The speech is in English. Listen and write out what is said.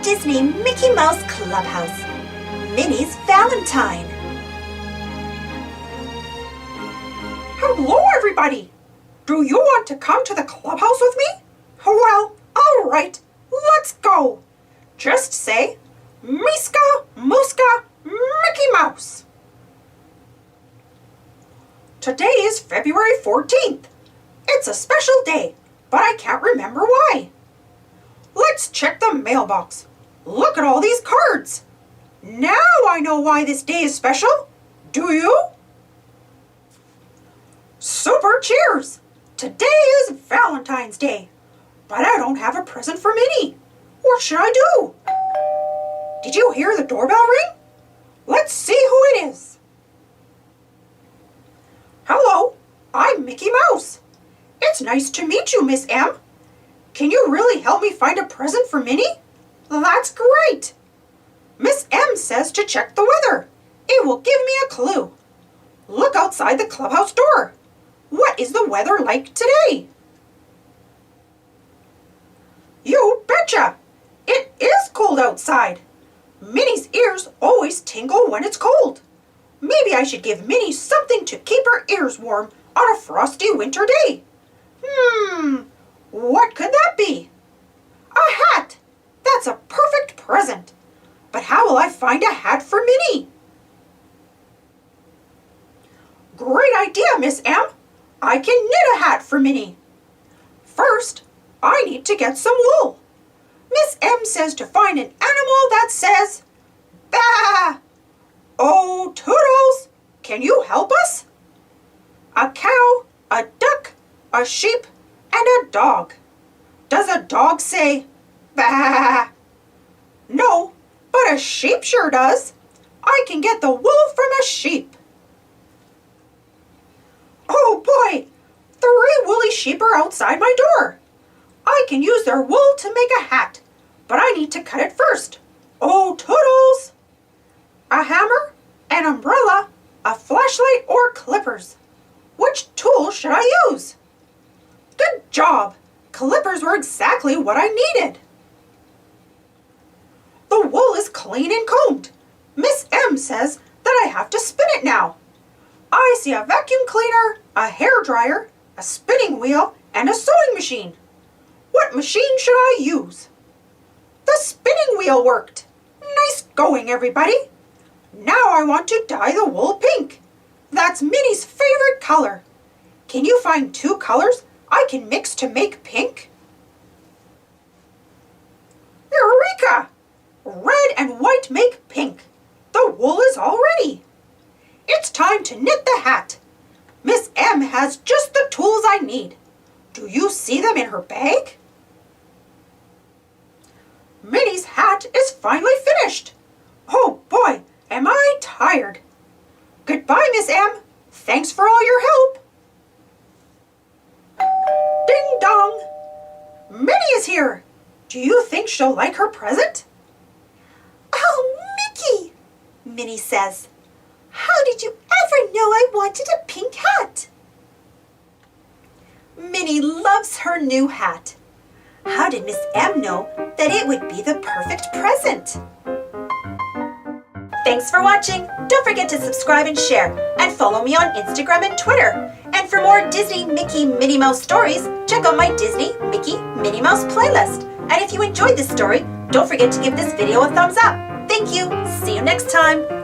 Disney Mickey Mouse Clubhouse, Minnie's Valentine. Hello, everybody! Do you want to come to the clubhouse with me? Well, all right, let's go. Just say, Miska, Muska, Mickey Mouse. Today is February 14th. It's a special day, but I can't remember why. Let's check the mailbox. Look at all these cards. Now I know why this day is special. Do you? Super cheers! Today is Valentine's Day, but I don't have a present for Minnie. What should I do? Did you hear the doorbell ring? Let's see who it is. Hello, I'm Mickey Mouse. It's nice to meet you, Miss M. Can you really help me find a present for Minnie? That's great. Miss M says to check the weather. It will give me a clue. Look outside the clubhouse door. What is the weather like today? You betcha! It is cold outside. Minnie's ears always tingle when it's cold. Maybe I should give Minnie something to keep her ears warm on a frosty winter day. What could that be? A hat! That's a perfect present. But how will I find a hat for Minnie? Great idea, Miss M. I can knit a hat for Minnie. First, I need to get some wool. Miss M says to find an animal that says, "Bah!" Oh, Toodles, can you help us? A cow, a duck, a sheep, and a dog. Does a dog say, "Bah"? No, but a sheep sure does. I can get the wool from a sheep. Oh boy, 3 woolly sheep are outside my door. I can use their wool to make a hat, but I need to cut it first. Oh, Toodles! A hammer, an umbrella, a flashlight, or clippers. Which tool should I use? Good job! Clippers were exactly what I needed. The wool is clean and combed. Miss M says that I have to spin it now. I see a vacuum cleaner, a hair dryer, a spinning wheel, and a sewing machine. What machine should I use? The spinning wheel worked. Nice going, everybody. Now I want to dye the wool pink. That's Minnie's favorite color. Can you find 2 colors I can mix to make pink? Eureka! Red and white make pink. The wool is all ready. It's time to knit the hat. Miss M has just the tools I need. Do you see them in her bag? Minnie's hat is finally finished. Oh boy, am I tired. Goodbye, Miss M. Thanks for all your help. Ding dong. Minnie is here. Do you think she'll like her present? Oh, Mickey, Minnie says. How did you ever know I wanted a pink hat? Minnie loves her new hat. How did Miss M know that it would be the perfect present? Thanks for watching. Don't forget to subscribe and share, and follow me on Instagram and Twitter. And for more Disney Mickey Minnie Mouse stories, check out my Disney Mickey Minnie Mouse playlist. And if you enjoyed this story, don't forget to give this video a thumbs up. Thank you. See you next time.